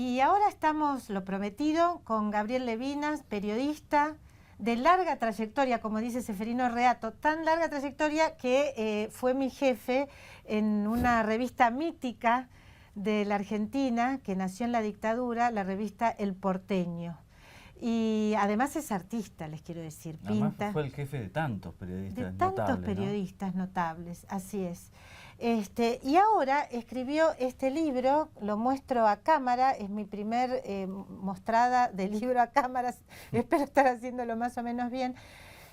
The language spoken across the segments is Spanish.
Y ahora estamos, lo prometido, con Gabriel Levinas, periodista de larga trayectoria, como dice Seferino Reato, tan larga trayectoria que fue mi jefe en una revista mítica de la Argentina, que nació en la dictadura, la revista El Porteño. Y además es artista, les quiero decir, Además pinta. fue el jefe de tantos periodistas De tantos notables, periodistas notables, así es. Y ahora escribió este libro, lo muestro a cámara, es mi primer mostrada de libro a cámaras, espero estar haciéndolo más o menos bien.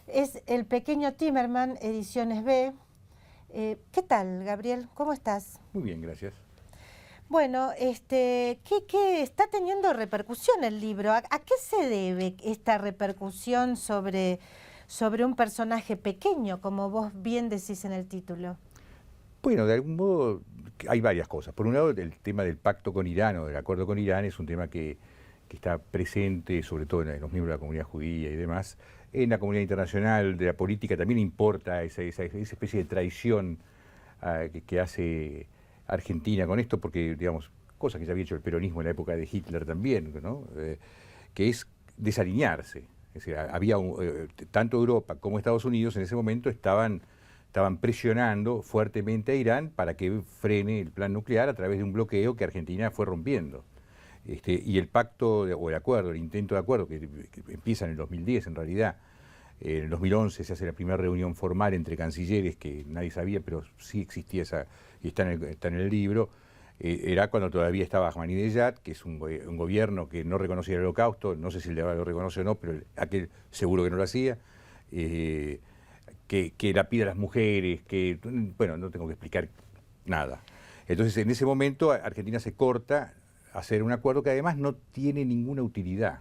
Es El Pequeño Timerman, Ediciones B. ¿Qué tal, Gabriel? ¿Cómo estás? Muy bien, gracias. Bueno, ¿qué está teniendo repercusión el libro? ¿A qué se debe esta repercusión sobre un personaje pequeño, como vos bien decís en el título? Bueno, de algún modo hay varias cosas. Por un lado, el tema del pacto con Irán o del acuerdo con Irán es un tema que está presente, sobre todo en los miembros de la comunidad judía y demás. En la comunidad internacional de la política también importa esa especie de traición que hace Argentina con esto, porque, digamos, cosa que ya había hecho el peronismo en la época de Hitler también, ¿no? Que es desalinearse. Es decir, había tanto Europa como Estados Unidos en ese momento estaban presionando fuertemente a Irán para que frene el plan nuclear a través de un bloqueo que Argentina fue rompiendo. Y el pacto, o el acuerdo, el intento de acuerdo, que empieza en el 2010 en realidad, en el 2011 se hace la primera reunión formal entre cancilleres, que nadie sabía, pero sí existía esa, y está en el libro. Era cuando todavía estaba Ahmadinejad, que es un gobierno que no reconocía el Holocausto, no sé si el de ahora lo reconoce o no, pero aquel seguro que no lo hacía, que lapida a las mujeres, que, bueno, no tengo que explicar nada. Entonces, en ese momento, Argentina se corta a hacer un acuerdo que además no tiene ninguna utilidad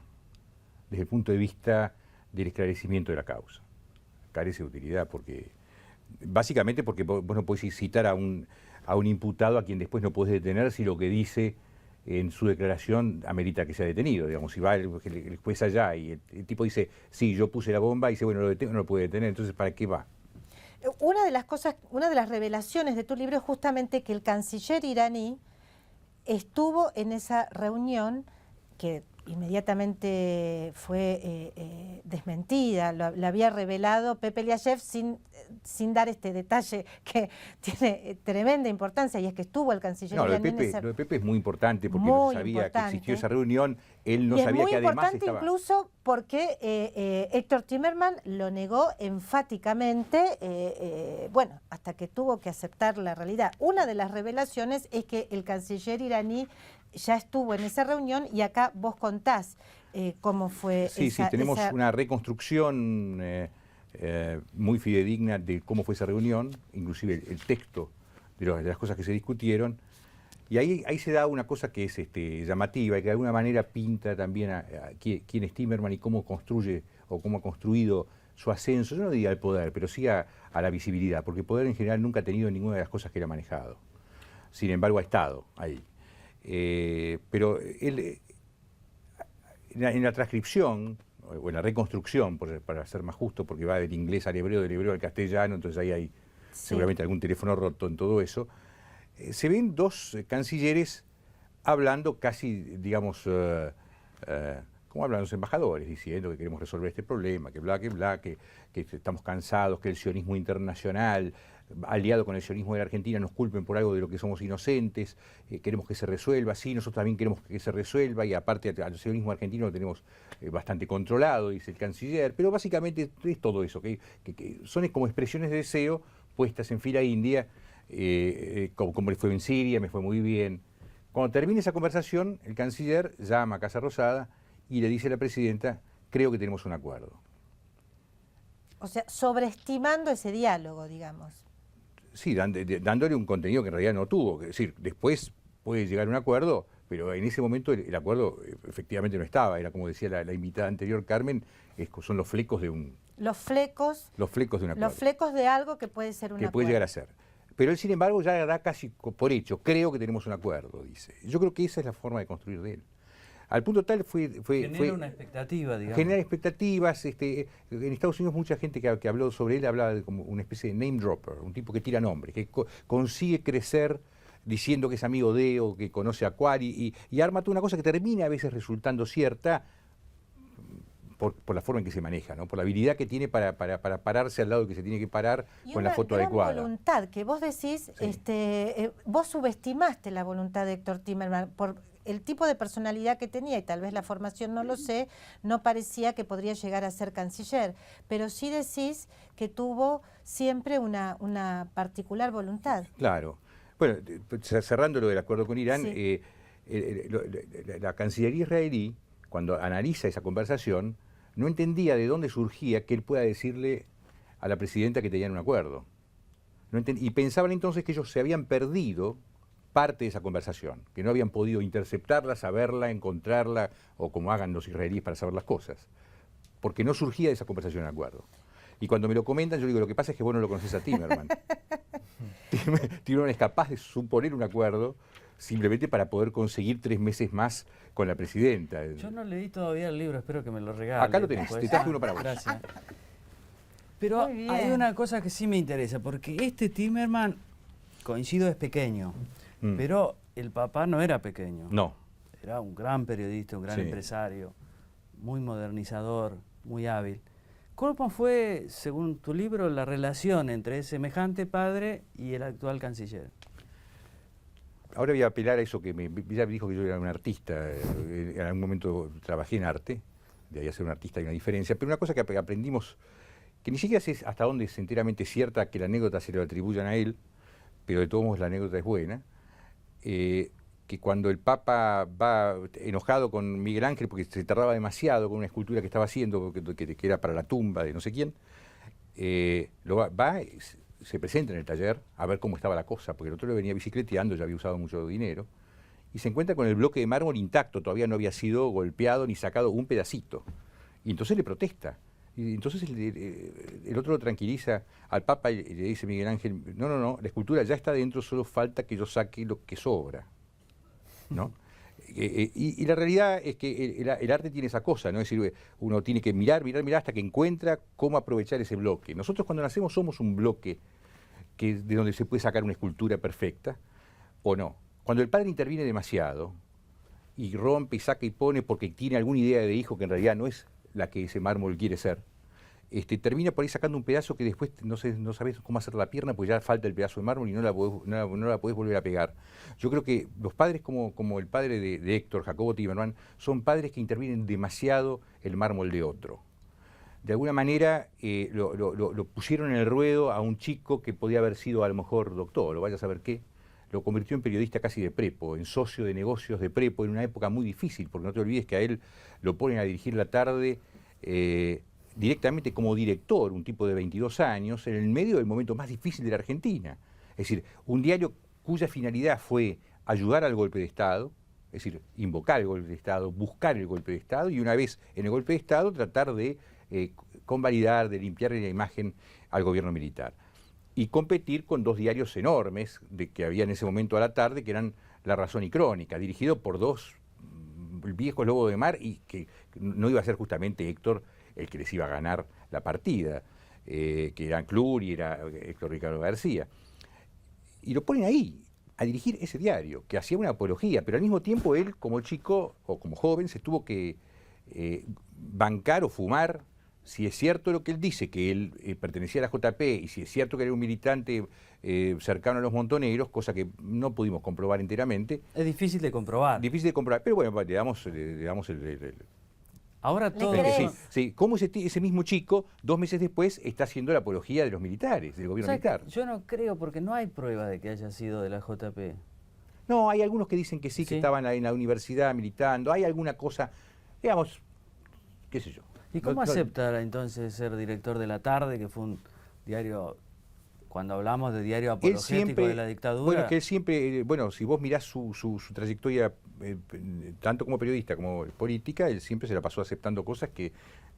desde el punto de vista del esclarecimiento de la causa. Carece de utilidad porque, básicamente porque vos no podés citar a un imputado a quien después no podés detener si lo que dice en su declaración amerita que sea detenido. Digamos, si va el juez allá y el tipo dice, sí, yo puse la bomba, y dice, bueno, lo detengo, no lo puede detener, entonces ¿para qué va? Una de las revelaciones de tu libro es justamente que el canciller iraní estuvo en esa reunión que inmediatamente fue desmentida, lo había revelado Pepe Eliashev sin dar este detalle que tiene tremenda importancia, y es que estuvo el canciller iraní en esa... Lo de Pepe es muy importante porque no sabía que existió esa reunión, él no sabía que además estaba... Es muy importante incluso porque Héctor Timerman lo negó enfáticamente, bueno, hasta que tuvo que aceptar la realidad. Una de las revelaciones es que el canciller iraní ya estuvo en esa reunión, y acá vos contás cómo fue sí, tenemos una reconstrucción muy fidedigna de cómo fue esa reunión, inclusive el texto de las cosas que se discutieron, y ahí se da una cosa que es llamativa y que de alguna manera pinta también a quién es Timerman y cómo construye o cómo ha construido su ascenso, yo no diría al poder, pero sí a la visibilidad, porque el poder en general nunca ha tenido ninguna de las cosas que él ha manejado. Sin embargo, ha estado ahí. Pero él, en la transcripción, o en la reconstrucción, para ser más justo, porque va del inglés al hebreo, del hebreo al castellano, entonces ahí hay seguramente algún teléfono roto en todo eso, se ven dos cancilleres hablando casi, digamos, como hablan los embajadores, diciendo que queremos resolver este problema, que bla, que estamos cansados, que el sionismo internacional, aliado con el sionismo de la Argentina, nos culpen por algo de lo que somos inocentes, queremos que se resuelva, sí, nosotros también queremos que se resuelva, y aparte al sionismo argentino lo tenemos bastante controlado, dice el canciller, pero básicamente es todo eso, que son como expresiones de deseo puestas en fila india, como le fue en Siria, me fue muy bien. Cuando termine esa conversación, el canciller llama a Casa Rosada y le dice a la presidenta, creo que tenemos un acuerdo. O sea, sobreestimando ese diálogo, digamos. Sí, dándole un contenido que en realidad no tuvo. Es decir, después puede llegar a un acuerdo, pero en ese momento el acuerdo efectivamente no estaba. Era, como decía la invitada anterior, Carmen, son los flecos de un... Los flecos de un acuerdo. Los flecos de algo que puede ser un acuerdo. Que puede llegar a ser. Pero él, sin embargo, ya da casi por hecho, creo que tenemos un acuerdo, dice. Yo creo que esa es la forma de construir de él. Al punto tal genera una expectativa, digamos. Genera expectativas. En Estados Unidos mucha gente que habló sobre él hablaba de como una especie de name dropper, un tipo que tira nombres, que consigue crecer diciendo que es amigo de o que conoce a cual, y arma toda una cosa que termina a veces resultando cierta por la forma en que se maneja, ¿no? Por la habilidad que tiene para pararse al lado que se tiene que parar con la foto adecuada. Y una voluntad, que vos decís, sí. Vos subestimaste la voluntad de Héctor Timerman por el tipo de personalidad que tenía, y tal vez la formación no lo sé, no parecía que podría llegar a ser canciller, pero sí decís que tuvo siempre una particular voluntad. Claro. Bueno, cerrando lo del acuerdo con Irán, Sí. La Cancillería israelí, cuando analiza esa conversación, no entendía de dónde surgía que él pueda decirle a la presidenta que tenían un acuerdo. Y pensaban entonces que ellos se habían perdido parte de esa conversación, que no habían podido interceptarla, saberla, encontrarla, o como hagan los israelíes para saber las cosas, porque no surgía de esa conversación un acuerdo. Y cuando me lo comentan, yo digo, lo que pasa es que vos no lo conoces a Timerman. Timerman es capaz de suponer un acuerdo simplemente para poder conseguir 3 meses más con la presidenta. Yo no leí todavía el libro, espero que me lo regales. Acá lo tenés, te traje uno para vos. Gracias. Pero hay una cosa que sí me interesa, porque este Timerman, coincido, es pequeño, pero el papá no era pequeño. No. Era un gran periodista, un gran empresario, muy modernizador, muy hábil. ¿Cómo fue, según tu libro, la relación entre semejante padre y el actual canciller? Ahora voy a apelar a eso que ya me dijo que yo era un artista. En algún momento trabajé en arte, de ahí a ser un artista hay una diferencia, pero una cosa que aprendimos, que ni siquiera sé hasta dónde es enteramente cierta que la anécdota se lo atribuyan a él, pero de todos modos la anécdota es buena, que cuando el Papa va enojado con Miguel Ángel porque se tardaba demasiado con una escultura que estaba haciendo, que era para la tumba de no sé quién, se presenta en el taller a ver cómo estaba la cosa, porque el otro le venía bicicleteando, ya había usado mucho dinero, y se encuentra con el bloque de mármol intacto, todavía no había sido golpeado ni sacado un pedacito. Y entonces le protesta. Y entonces el otro lo tranquiliza al Papa y le dice Miguel Ángel, no, la escultura ya está dentro, solo falta que yo saque lo que sobra, ¿no? Y la realidad es que el arte tiene esa cosa, ¿no? Es decir, uno tiene que mirar hasta que encuentra cómo aprovechar ese bloque. Nosotros cuando nacemos somos un bloque de donde se puede sacar una escultura perfecta, o no. Cuando el padre interviene demasiado y rompe y saca y pone porque tiene alguna idea de hijo que en realidad no es la que ese mármol quiere ser, termina por ahí sacando un pedazo que después no sabes cómo hacer la pierna porque ya falta el pedazo de mármol y no la podés volver a pegar. Yo creo que los padres como el padre de Héctor, Jacobo Timerman, son padres que intervienen demasiado el mármol de otro. De alguna manera lo pusieron en el ruedo a un chico que podía haber sido a lo mejor doctor, o vaya a saber qué, lo convirtió en periodista casi de prepo, en socio de negocios de prepo, en una época muy difícil, porque no te olvides que a él lo ponen a dirigir la tarde directamente como director, un tipo de 22 años, en el medio del momento más difícil de la Argentina. Es decir, un diario cuya finalidad fue ayudar al golpe de Estado, es decir, invocar el golpe de Estado, buscar el golpe de Estado, y una vez en el golpe de Estado tratar de convalidar, de limpiar la imagen al gobierno militar. Y competir con 2 diarios enormes que había en ese momento a la tarde, que eran La Razón y Crónica, dirigido por 2 viejos lobos de mar, y que no iba a ser justamente Héctor el que les iba a ganar la partida, que eran Clur y era Héctor Ricardo García. Y lo ponen ahí, a dirigir ese diario, que hacía una apología, pero al mismo tiempo él, como chico o como joven, se tuvo que bancar o fumar, si es cierto lo que él dice, que él pertenecía a la JP, y si es cierto que era un militante cercano a los montoneros, cosa que no pudimos comprobar enteramente. Es difícil de comprobar. Difícil de comprobar, pero bueno, le damos el Ahora todo. Sí, cómo ese mismo chico, 2 meses después, está haciendo la apología de los militares, del gobierno militar. Yo no creo, porque no hay prueba de que haya sido de la JP. No, hay algunos que dicen que sí, que estaban en la universidad militando, hay alguna cosa, digamos, qué sé yo. ¿Y cómo acepta entonces ser director de La Tarde, que fue un diario, cuando hablamos de diario apologético de la dictadura? Bueno, que él siempre, si vos mirás su trayectoria, tanto como periodista como política, él siempre se la pasó aceptando cosas que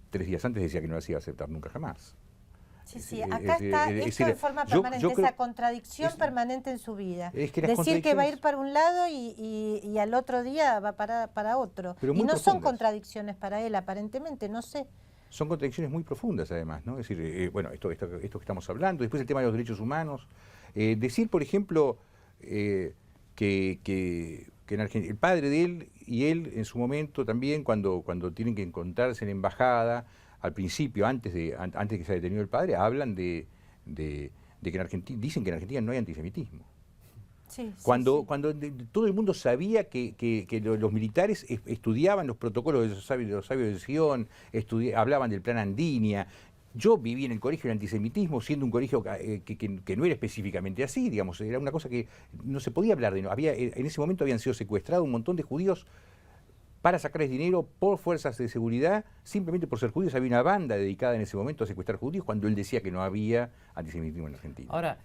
3 días antes decía que no las iba a aceptar nunca jamás. Sí, acá está esto de forma permanente, esa contradicción permanente en su vida. Es que decir que va a ir para un lado y al otro día va para otro. Y no son contradicciones para él, aparentemente, no sé. Son contradicciones muy profundas, además, ¿no? Es decir, esto que estamos hablando, después el tema de los derechos humanos. Decir, por ejemplo, en Argentina, el padre de él y él en su momento también, cuando tienen que encontrarse en la embajada, al principio, antes que se haya detenido el padre, hablan de que en Argentina, dicen que en Argentina no hay antisemitismo. Sí, Cuando todo el mundo sabía que los militares estudiaban los protocolos de los sabios de Sion, hablaban del plan Andinia. Yo viví en el colegio del antisemitismo, siendo un colegio que no era específicamente así, digamos, era una cosa que no se podía hablar de. No. En ese momento habían sido secuestrados un montón de judíos para sacarles dinero por fuerzas de seguridad, simplemente por ser judíos. Había una banda dedicada en ese momento a secuestrar judíos cuando él decía que no había antisemitismo en Argentina. Ahora,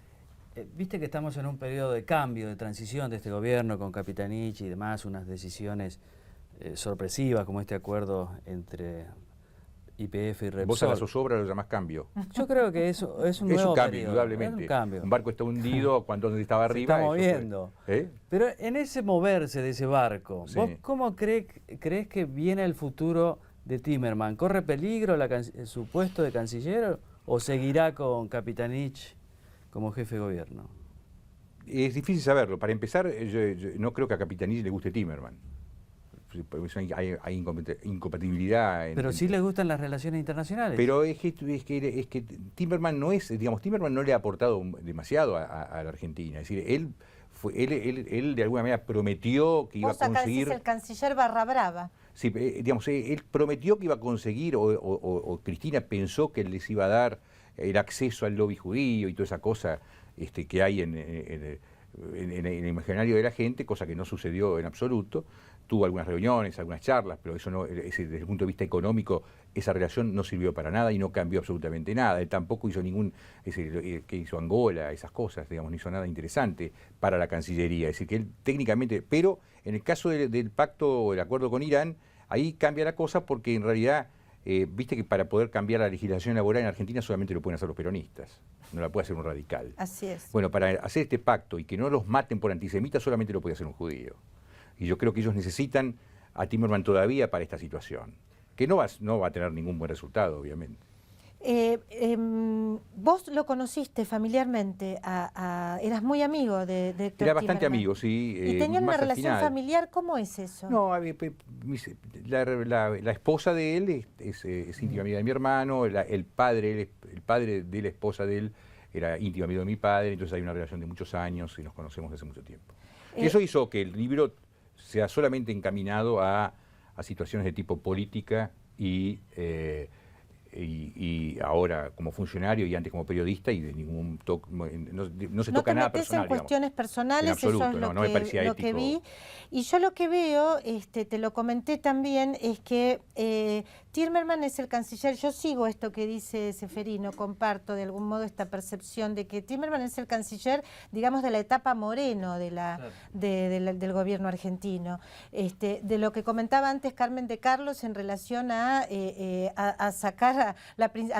viste que estamos en un periodo de cambio, de transición de este gobierno con Capitanich y demás, unas decisiones sorpresivas como este acuerdo entre YPF y Repsol. Vos a la zozobra lo llamás cambio. Yo creo que eso es un nuevo cambio, periodo, indudablemente. es un cambio. Un barco está hundido cuando estaba arriba. Se está moviendo. Pero en ese moverse de ese barco, Sí. ¿vos cómo crees que viene el futuro de Timerman? ¿Corre peligro su puesto de canciller o seguirá con Capitanich como jefe de gobierno? Es difícil saberlo. Para empezar, yo no creo que a Capitanich le guste Timerman. Hay incompatibilidad. Pero sí les gustan las relaciones internacionales. Pero es que Timerman no es, digamos, Timerman no le ha aportado demasiado a la Argentina. Es decir, él de alguna manera prometió que iba a conseguir. Vos acá decís el canciller barra brava. Sí, digamos, él prometió que iba a conseguir, o Cristina pensó que les iba a dar el acceso al lobby judío y toda esa cosa que hay en el imaginario de la gente, cosa que no sucedió en absoluto. Tuvo algunas reuniones, algunas charlas, pero eso no, desde el punto de vista económico, esa relación no sirvió para nada y no cambió absolutamente nada. Él tampoco hizo que hizo Angola, esas cosas, digamos, no hizo nada interesante para la Cancillería. Es decir, que él técnicamente, pero en el caso del pacto o el acuerdo con Irán, ahí cambia la cosa porque en realidad, viste que para poder cambiar la legislación laboral en Argentina solamente lo pueden hacer los peronistas, no la puede hacer un radical. Así es. Bueno, para hacer este pacto y que no los maten por antisemitas solamente lo puede hacer un judío. Y yo creo que ellos necesitan a Timerman todavía para esta situación, que no va a tener ningún buen resultado, obviamente. Vos lo conociste familiarmente, eras muy amigo de Héctor Era bastante Timerman. amigo, sí. ¿Y tenían una más al relación final. familiar? ¿Cómo es eso? No, la esposa de él es íntima amiga de mi hermano, el padre de la esposa de él era íntimo amigo de mi padre, entonces hay una relación de muchos años y nos conocemos desde hace mucho tiempo. Eso hizo que el libro sea solamente encaminado a situaciones de tipo política y ahora como funcionario y antes como periodista y de ningún no se toca nada personal. No te metes en cuestiones personales, en absoluto, eso es no me parecía lo que ético. vi. Y yo lo que veo, te lo comenté también, es que Timerman es el canciller. Yo sigo esto que dice Ceferino, comparto de algún modo esta percepción de que Timerman es el canciller, digamos, de la etapa Moreno del gobierno argentino. De lo que comentaba antes Carmen de Carlos en relación a sacar a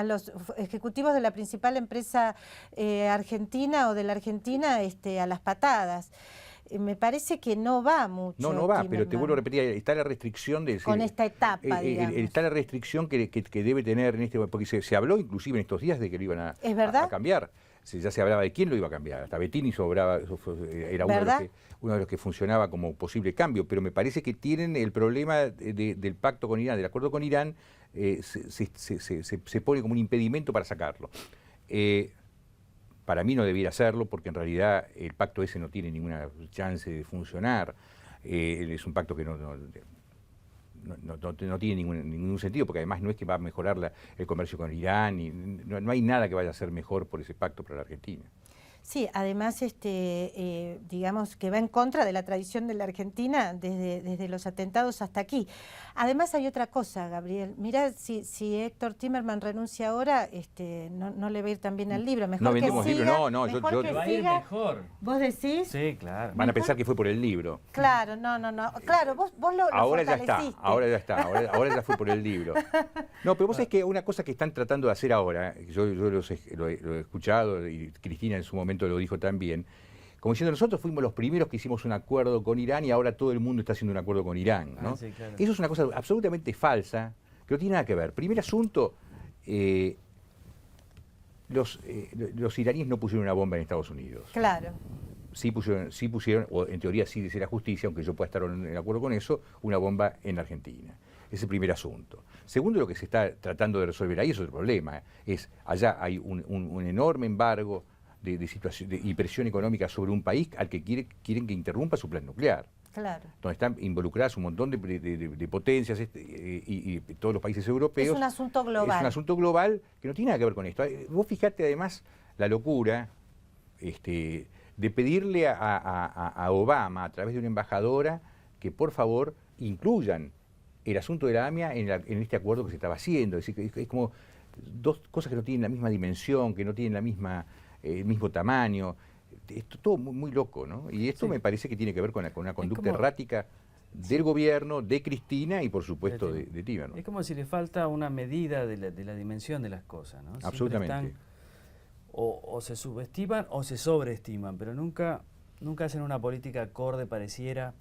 los ejecutivos de la principal empresa argentina o de la Argentina a las patadas. Me parece que no va mucho. No va, Timerman. pero te vuelvo a repetir, está la restricción de... Con esta etapa, digamos. Está la restricción que debe tener en este momento, porque se habló inclusive en estos días de que lo iban a cambiar. Ya se hablaba de quién lo iba a cambiar. Hasta Bettini era uno de los que funcionaba como posible cambio, pero me parece que tienen el problema del pacto con Irán, del acuerdo con Irán, se pone como un impedimento para sacarlo. Para mí no debiera serlo, porque en realidad el pacto ese no tiene ninguna chance de funcionar. Es un pacto que no tiene ningún sentido, porque además no es que va a mejorar el comercio con Irán, y no hay nada que vaya a ser mejor por ese pacto para la Argentina. Sí, además, digamos que va en contra de la tradición de la Argentina desde los atentados hasta aquí. Además hay otra cosa, Gabriel. Mirá, si Héctor Timerman renuncia ahora, no le va a ir tan bien al libro. Mejor no que vendemos siga, libro, no, mejor que va a ir siga. mejor. ¿Vos decís? Sí, claro. Van a pensar que fue por el libro. Claro, no. Claro, vos lo ahora fortaleciste. ahora ya fue por el libro. No, pero vos sabés que una cosa que están tratando de hacer ahora, yo lo he escuchado y Cristina en su momento lo dijo también, como diciendo, nosotros fuimos los primeros que hicimos un acuerdo con Irán y ahora todo el mundo está haciendo un acuerdo con Irán, ¿no? Sí, claro. Eso es una cosa absolutamente falsa, que no tiene nada que ver. Primer asunto, los iraníes no pusieron una bomba en Estados Unidos. Claro. sí pusieron, o en teoría sí dice la justicia, aunque yo pueda estar en acuerdo con eso, una bomba en Argentina. Ese es el primer asunto. Segundo, lo que se está tratando de resolver ahí es otro problema. Allá hay un enorme embargo y presión económica sobre un país al que quieren que interrumpa su plan nuclear. Claro. Donde están involucradas un montón de potencias y todos los países europeos. Es un asunto global. Es un asunto global que no tiene nada que ver con esto. Vos fijate además la locura de pedirle a Obama, a través de una embajadora, que por favor incluyan el asunto de la AMIA en este acuerdo que se estaba haciendo. Es decir, es como dos cosas que no tienen la misma dimensión, que no tienen el mismo tamaño. Esto todo muy, muy loco, ¿no? Y esto me parece que tiene que ver con una conducta errática del gobierno, de Cristina y por supuesto de Timerman. Es como si le falta una medida de la dimensión de las cosas, ¿no? Absolutamente. O se subestiman o se sobreestiman, pero nunca hacen una política acorde, pareciera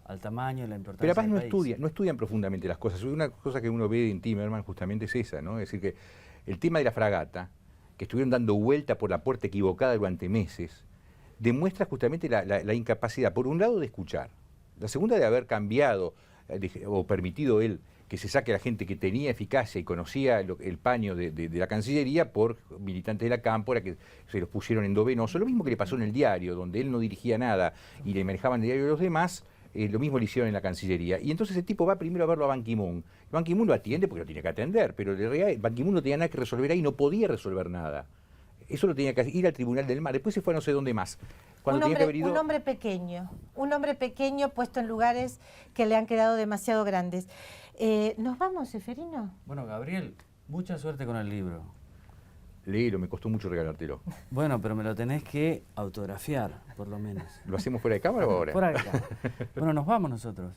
al tamaño y la importancia pero además del país. no estudian profundamente las cosas. Una cosa que uno ve en Timerman justamente es esa, ¿no? Es decir, que el tema de la fragata, que estuvieron dando vuelta por la puerta equivocada durante meses, demuestra justamente la incapacidad, por un lado, de escuchar, la segunda, de haber cambiado o permitido él que se saque a la gente que tenía eficacia y conocía el paño de la Cancillería por militantes de la Cámpora que se los pusieron endovenoso. Lo mismo que le pasó en el diario, donde él no dirigía nada y le manejaban el diario a los demás. Lo mismo le hicieron en la Cancillería. Y entonces el tipo va primero a verlo a Ban Ki-moon. Ban Ki-moon lo atiende porque lo tiene que atender, pero en realidad Ban Ki-moon no tenía nada que resolver ahí, no podía resolver nada. Eso lo tenía que ir al Tribunal del Mar. Después se fue a no sé dónde más. Un hombre pequeño puesto en lugares que le han quedado demasiado grandes. ¿Nos vamos, Seferino? Bueno, Gabriel, mucha suerte con el libro. Léelo, me costó mucho regalártelo. Bueno, pero me lo tenés que autografiar, por lo menos. ¿Lo hacemos fuera de cámara o ahora? Por acá. Bueno, nos vamos nosotros.